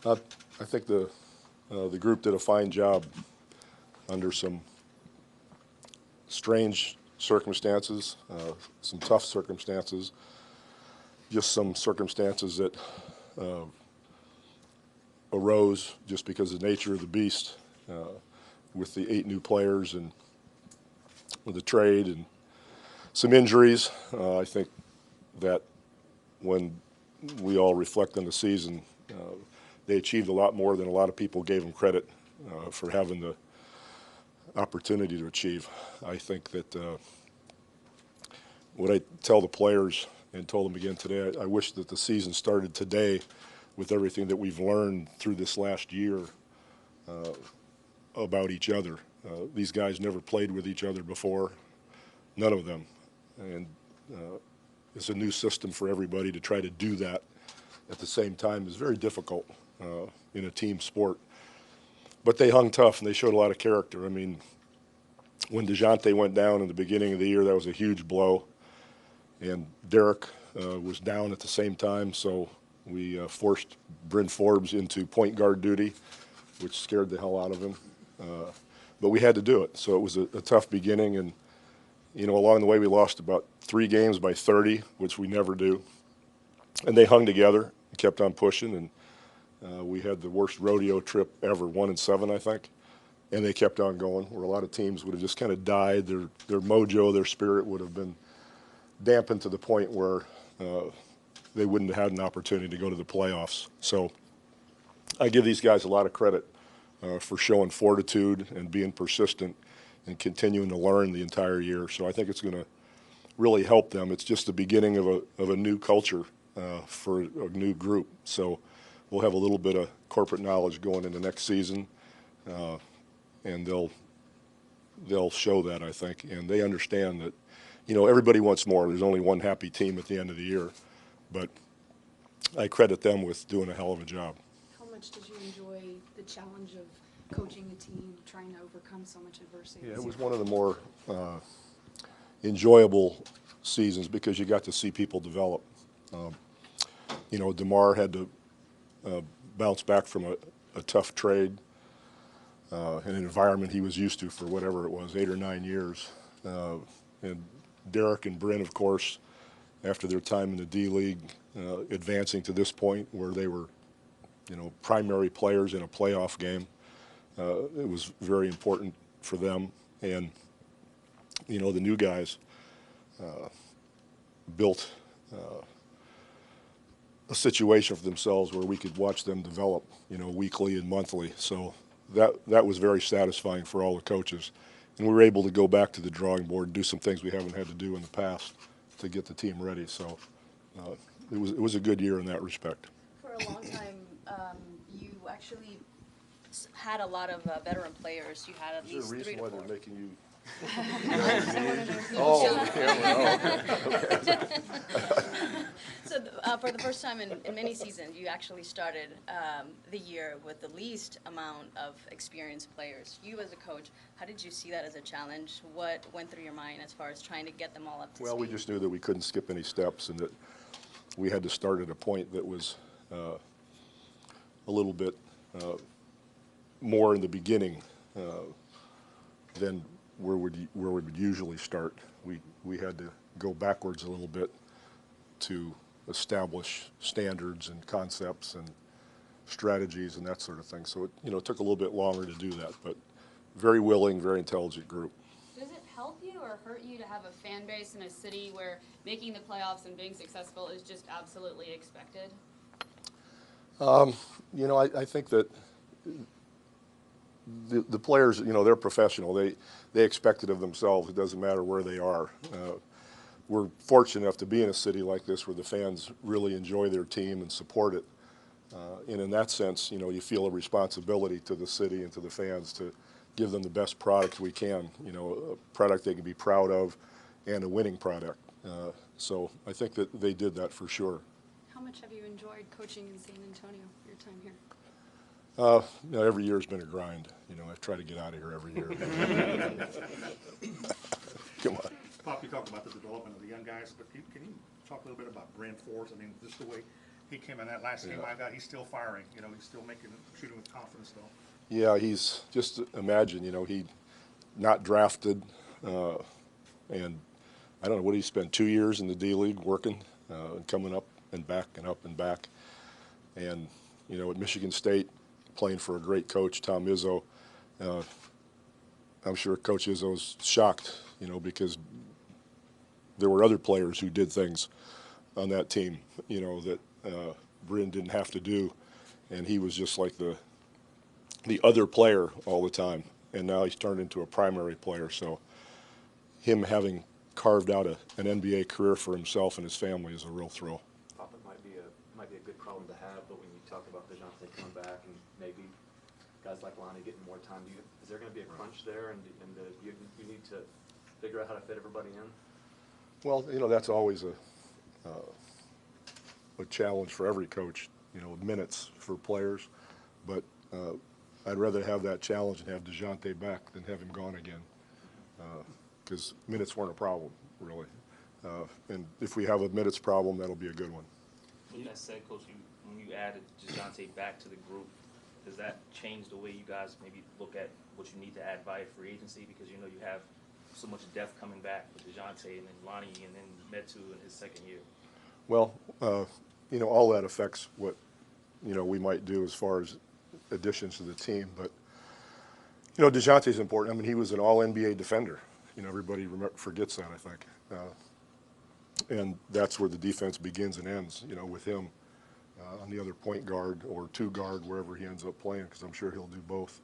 I think the group did a fine job under some strange circumstances, some tough circumstances, just some circumstances that arose just because of the nature of the beast with the 8 new players and with the trade and some injuries. I think that when we all reflect on the season, they achieved a lot more than a lot of people gave them credit for having the opportunity to achieve. I think that what I tell the players and told them again today, I wish that the season started today with everything that we've learned through this last year about each other. These guys never played with each other before, none of them. And it's a new system for everybody to try to do that at the same time is very difficult in a team sport. But they hung tough and they showed a lot of character. I mean, when Dejounte went down in the beginning of the year, that was a huge blow. And Derrick was down at the same time, so we forced Bryn Forbes into point guard duty, which scared the hell out of him. But we had to do it, so it was a tough beginning. And, you know, along the way we lost about 3 games by 30, which we never do. And they hung together and kept on pushing, and we had the worst rodeo trip ever, 1-7, I think. And they kept on going, where a lot of teams would have just kind of died. Their mojo, their spirit would have been dampened to the point where they wouldn't have had an opportunity to go to the playoffs. So I give these guys a lot of credit for showing fortitude and being persistent and continuing to learn the entire year. So I think it's going to really help them. It's just the beginning of a new culture for a new group. So we'll have a little bit of corporate knowledge going into next season, and they'll show that, I think. And they understand that, you know, everybody wants more. There's only one happy team at the end of the year. But I credit them with doing a hell of a job. How much did you enjoy the challenge of coaching a team, trying to overcome so much adversity? Yeah, it was one of the more enjoyable seasons because you got to see people develop. You know, DeMar had to bounce back from a tough trade, an environment he was used to for whatever it was, 8 or 9 years. And Derrick and Bryn, of course, after their time in the D-League, advancing to this point where they were, you know, primary players in a playoff game. It was very important for them. And, you know, the new guys built a situation for themselves where we could watch them develop, you know, weekly and monthly. So that was very satisfying for all the coaches. And we were able to go back to the drawing board and do some things we haven't had to do in the past to get the team ready. So it was a good year in that respect. For a long time, you actually had a lot of veteran players. You had at least 3 to 4. Is there a reason why they're making you? So for the first time in many seasons, you actually started the year with the least amount of experienced players. You as a coach, how did you see that as a challenge? What went through your mind as far as trying to get them all up to speed? Well, we just knew that we couldn't skip any steps and that we had to start at a point that was a little bit more in the beginning than where we would usually start. We had to go backwards a little bit to establish standards and concepts and strategies and that sort of thing. So it took a little bit longer to do that, but very willing, very intelligent group. Does it help you or hurt you to have a fan base in a city where making the playoffs and being successful is just absolutely expected? I think that the players, they're professional. They expect it of themselves. It doesn't matter where they are. We're fortunate enough to be in a city like this where the fans really enjoy their team and support it. And in that sense, you feel a responsibility to the city and to the fans to give them the best product we can, a product they can be proud of and a winning product. So I think that they did that for sure. How much have you enjoyed coaching in San Antonio, your time here? Every year has been a grind. I try to get out of here every year. Come on. Pop, you talked about the development of the young guys, but can you talk a little bit about Bryn Forbes? I mean, just the way he came in that last game. My God, he's still firing. You know, he's still shooting with confidence, though. Yeah, he's just imagine, you know, he not drafted, and I don't know, what did he spend 2 years in the D League working and coming up and back and up and back, and you know, at Michigan State playing for a great coach, Tom Izzo. I'm sure Coach Izzo's shocked, you know, because there were other players who did things on that team, you know, that Bryn didn't have to do, and he was just like the other player all the time, and now he's turned into a primary player. So him having carved out an NBA career for himself and his family is a real thrill. Papa might be a good problem to have, but when you talk about Dejounte coming back and maybe guys like Lonnie getting more time, is there going to be a crunch there, and you need to figure out how to fit everybody in? Well, you know, that's always a challenge for every coach, you know, minutes for players, but I'd rather have that challenge and have Dejounte back than have him gone again, because minutes weren't a problem, really. And if we have a minutes problem, that'll be a good one. With that said, Coach, when you added Dejounte back to the group, does that change the way you guys maybe look at what you need to add via free agency? Because you know you have so much depth coming back with Dejounte and then Lonnie and then Metu in his second year. Well, you know, all that affects what, you know, we might do as far as additions to the team. But, you know, Dejounte's important. I mean, he was an all-NBA defender. You know, everybody forgets that, I think. And that's where the defense begins and ends, you know, with him on the other point guard or two guard, wherever he ends up playing, because I'm sure he'll do both.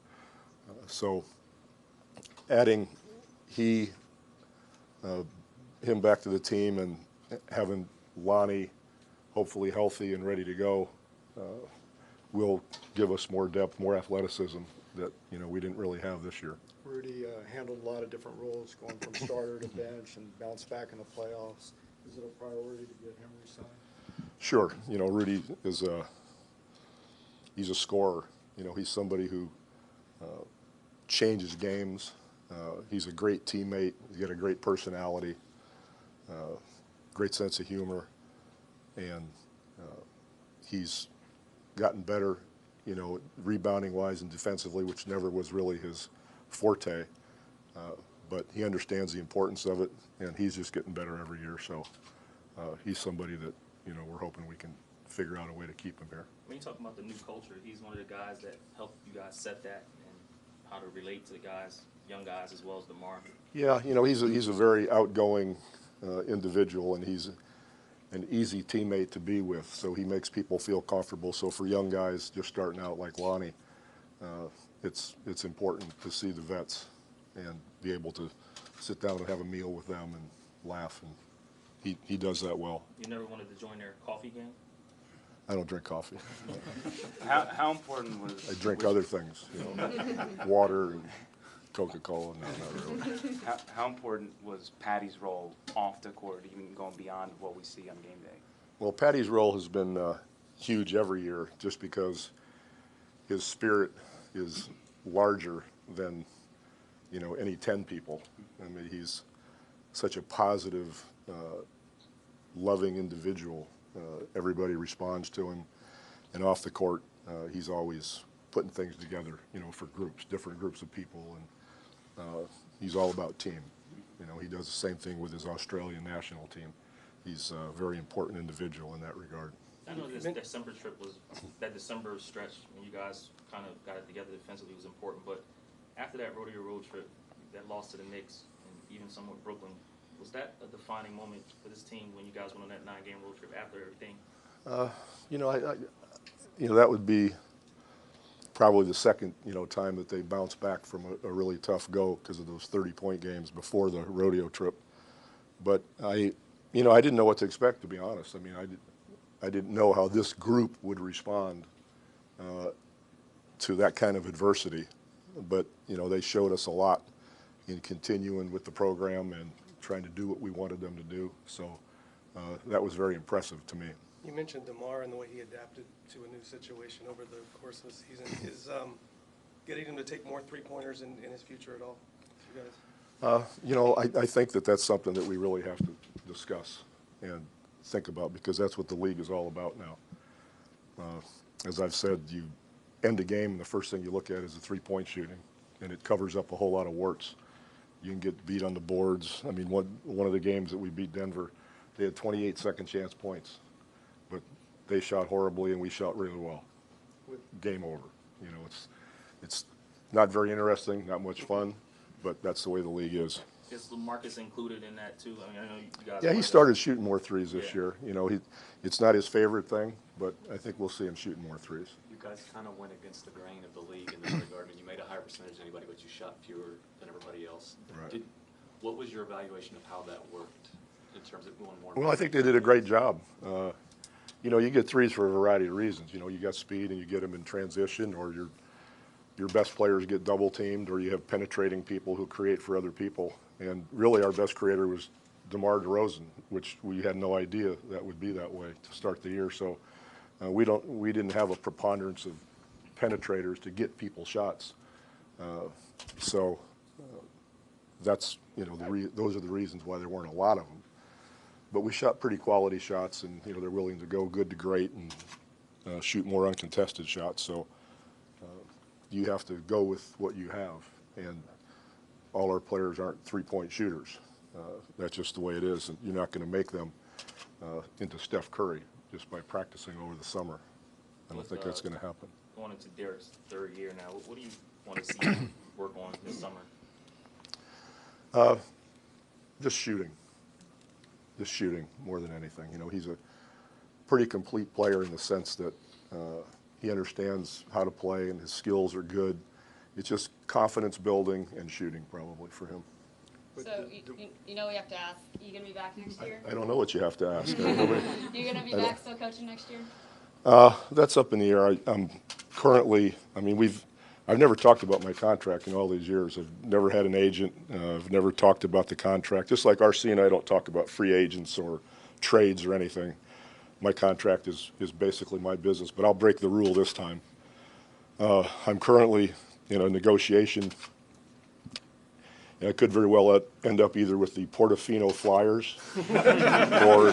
So adding him back to the team and having Lonnie hopefully healthy and ready to go will give us more depth, more athleticism that, you know, we didn't really have this year. Rudy handled a lot of different roles, going from starter to bench and bounce back in the playoffs. Is it a priority to get him re-signed? Sure. You know, Rudy is he's a scorer. You know, he's somebody who changes games. He's a great teammate. He's got a great personality, great sense of humor, and he's gotten better, you know, rebounding-wise and defensively, which never was really his forte. But he understands the importance of it, and he's just getting better every year. So he's somebody that, you know, we're hoping we can figure out a way to keep him here. When you talk about the new culture, he's one of the guys that helped you guys set that and how to relate to the guys, young guys as well as DeMar. Yeah, you know, he's a very outgoing individual, and he's an easy teammate to be with. So he makes people feel comfortable. So for young guys just starting out like Lonnie, it's important to see the vets and be able to sit down and have a meal with them and laugh, and he does that well. You never wanted to join their coffee gang? I don't drink coffee. How important was? I drink other things, you know, water and Coca-Cola. No, not really. How important was Patty's role off the court, even going beyond what we see on game day? Well, Patty's role has been huge every year, just because his spirit is larger than, you know, any 10 people. I mean, he's such a positive, loving individual. Everybody responds to him, and off the court, he's always putting things together, you know, for groups, different groups of people, and he's all about team. You know, he does the same thing with his Australian national team. He's a very important individual in that regard. I know this December trip was, that December stretch when you guys kind of got it together defensively was important, but after that rodeo road trip, that loss to the Knicks and even somewhat Brooklyn, was that a defining moment for this team when you guys went on that 9-game road trip after everything? You know, you know, that would be probably the second, you know, time that they bounced back from a really tough go because of those 30-point games before the rodeo trip. But you know, I didn't know what to expect, to be honest. I mean, I didn't know how this group would respond to that kind of adversity. But, you know, they showed us a lot in continuing with the program and trying to do what we wanted them to do. So that was very impressive to me. You mentioned DeMar and the way he adapted to a new situation over the course of the season. Is getting him to take more three-pointers in his future at all, you guys? You know, I think that that's something that we really have to discuss and think about, because that's what the league is all about now. as I've said, you end a game and the first thing you look at is the three-point shooting, and it covers up a whole lot of warts. You can get beat on the boards. I mean, one of the games that we beat Denver, they had 28 second chance points, but they shot horribly and we shot really well. Game over. You know, it's not very interesting, not much fun, but that's the way the league is. Is LaMarcus included in that too? I mean, I know you guys. Yeah, he like started shooting more threes this Yeah. year. You know, it's not his favorite thing, but I think we'll see him shooting more threes. You guys kind of went against the grain of the league in this regard, and you made a higher percentage than anybody, but you shot fewer than everybody else. Right. What was your evaluation of how that worked in terms of going more? Well, I think they did a great job. You know, you get threes for a variety of reasons. You know, you got speed and you get them in transition, or your best players get double teamed, or you have penetrating people who create for other people. And really our best creator was DeMar DeRozan, which we had no idea that would be that way to start the year. So we didn't have a preponderance of penetrators to get people shots. That's, you know, those are the reasons why there weren't a lot of them. But we shot pretty quality shots, and, you know, they're willing to go good to great and shoot more uncontested shots. So you have to go with what you have. And all our players aren't three-point shooters. That's just the way it is. And you're not going to make them into Steph Curry just by practicing over the summer. I don't think that's going to happen. Going into Derrick's third year now, what do you want to see him work on this summer? Just shooting. Just shooting more than anything. You know, he's a pretty complete player in the sense that he understands how to play and his skills are good. It's just confidence building and shooting probably for him. So, you know we have to ask, you going to be back next year? I don't know what you have to ask. You going to be back still coaching next year? That's up in the air. I'm currently, I mean, I've never talked about my contract in all these years. I've never had an agent. I've never talked about the contract. Just like RC and I don't talk about free agents or trades or anything. My contract is basically my business, but I'll break the rule this time. I'm currently in a negotiation. And I could very well end up either with the Portofino Flyers or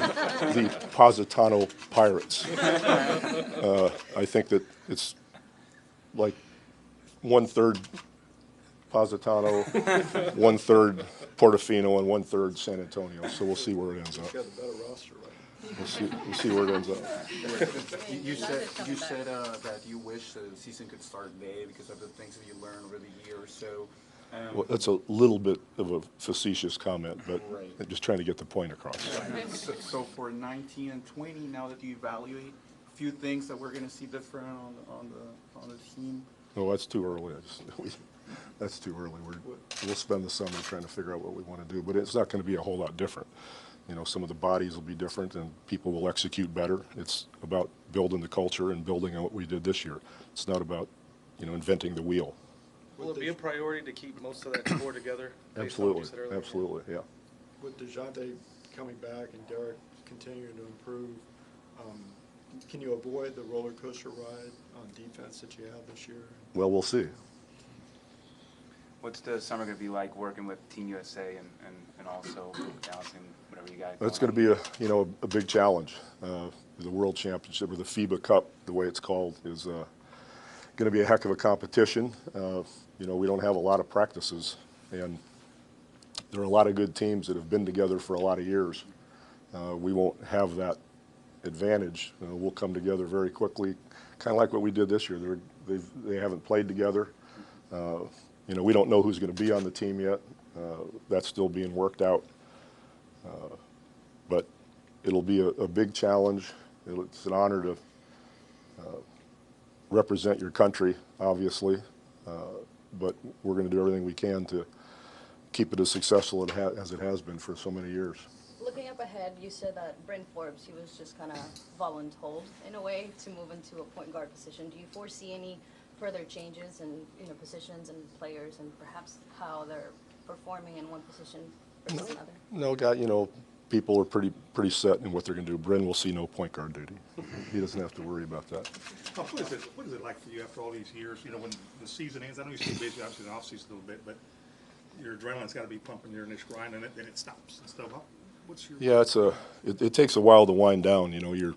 the Positano Pirates. I think that it's like 1/3 Positano, 1/3 Portofino, and 1/3 San Antonio. So we'll see where it ends up. He's got a better roster, right? We'll see where it ends up. You said that you wish the season could start May because of the things that you learned over the year or so. Well, that's a little bit of a facetious comment, but Right. I'm just trying to get the point across. So for 19 and 20, now that you evaluate, a few things that we're going to see different on the team. No, that's too early. That's too early. We'll spend the summer trying to figure out what we want to do, but it's not going to be a whole lot different. You know, some of the bodies will be different and people will execute better. It's about building the culture and building on what we did this year. It's not about, you know, inventing the wheel. Will it be a priority to keep most of that core together? based on what you said Absolutely, earlier? absolutely, yeah. With Dejounte coming back and Derrick continuing to improve, can you avoid the roller coaster ride on defense that you have this year? Well, we'll see. What's the summer going to be like working with Team USA and also balancing whatever you got? It's going to be a big challenge. The World Championship, or the FIBA Cup, the way it's called, is going to be a heck of a competition. You know, we don't have a lot of practices, and there are a lot of good teams that have been together for a lot of years. We won't have that advantage. We'll come together very quickly, kind of like what we did this year. They haven't played together. You know, we don't know who's going to be on the team yet. That's still being worked out. But it'll be a big challenge. It's an honor to represent your country, obviously. But we're going to do everything we can to keep it as successful as it has been for so many years. Looking up ahead, you said that Bryn Forbes, he was just kind of voluntold in a way to move into a point guard position. Do you foresee any further changes in positions and players and perhaps how they're performing in one position versus another? No, you know, people are pretty set in what they're going to do. Bryn will see no point guard duty. He doesn't have to worry about that. Now, what is it like for you after all these years? You know, when the season ends, I know you're still busy, obviously, in the offseason a little bit, but your adrenaline's got to be pumping during this grind, and then it stops and stuff. What's your... Yeah, it takes a while to wind down. You know, you're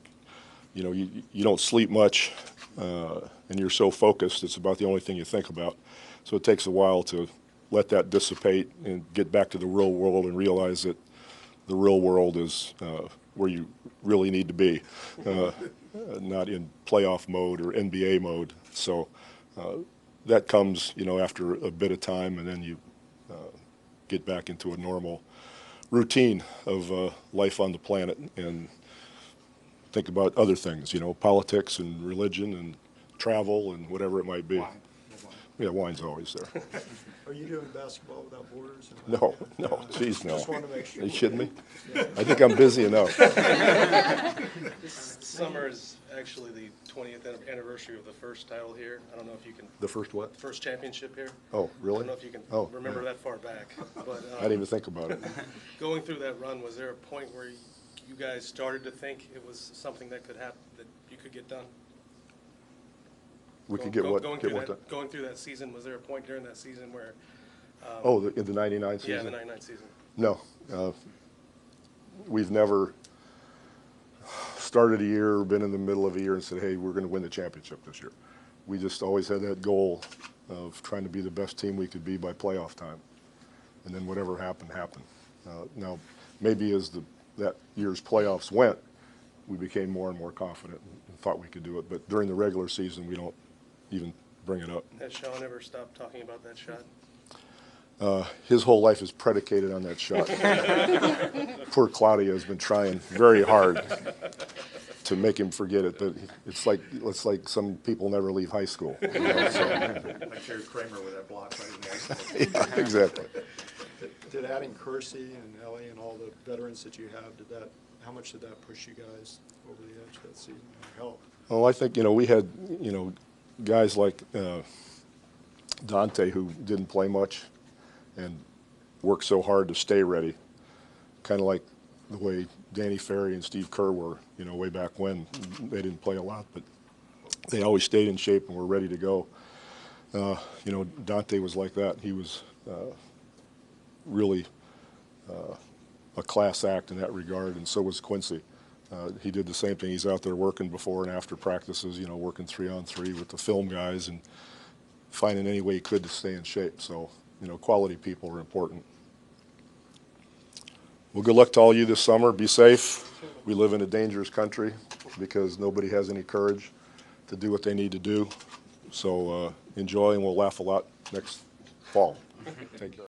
you know, you don't sleep much, and you're so focused, it's about the only thing you think about. So it takes a while to let that dissipate and get back to the real world and realize that the real world is where you really need to be, not in playoff mode or NBA mode. So that comes, you know, after a bit of time, and then you get back into a normal routine of life on the planet and think about other things, you know, politics and religion and travel and whatever it might be. Wine. Yeah, wine's always there. Are you doing basketball without borders? No, no, geez, no. Just wanted to make sure. Are you kidding me? I think I'm busy enough. This summer is actually the 20th anniversary of the first title here. I don't know if you can, The first what? first championship here. Oh, I really? don't know if you can Oh, remember yeah. that far back. But I didn't even think about it. going through that run, was there a point where you guys started to think it was something that could happen, that you could get done? We could get what? Going Get through what that, done? going through that season, was there a point during that season where? Oh, in the '99 season? Yeah, the 99 season. No. We've never started a year or been in the middle of a year and said, hey, we're going to win the championship this year. We just always had that goal of trying to be the best team we could be by playoff time. And then whatever happened, happened. Now, maybe as that year's playoffs went, we became more and more confident and thought we could do it. But during the regular season, we don't even bring it up. Has Sean ever stopped talking about that shot? His whole life is predicated on that shot. Poor Claudia has been trying very hard to make him forget it, but it's like some people never leave high school. You know, so. Like Jerry Kramer with that block right in there. Yeah, exactly. Did adding Kersey and Ellie and all the veterans that you have, how much did that push you guys over the edge that season? Help? Well, I think, you know, we had, you know, guys like Dante who didn't play much and worked so hard to stay ready, kind of like the way Danny Ferry and Steve Kerr were, you know, way back when. They didn't play a lot, but they always stayed in shape and were ready to go. You know, Dante was like that. He was really a class act in that regard, and so was Quincy. He did the same thing. He's out there working before and after practices, you know, working 3-on-3 with the film guys and finding any way he could to stay in shape. So, you know, quality people are important. Well, good luck to all you this summer. Be safe. We live in a dangerous country because nobody has any courage to do what they need to do. So enjoy, and we'll laugh a lot next fall. Take care.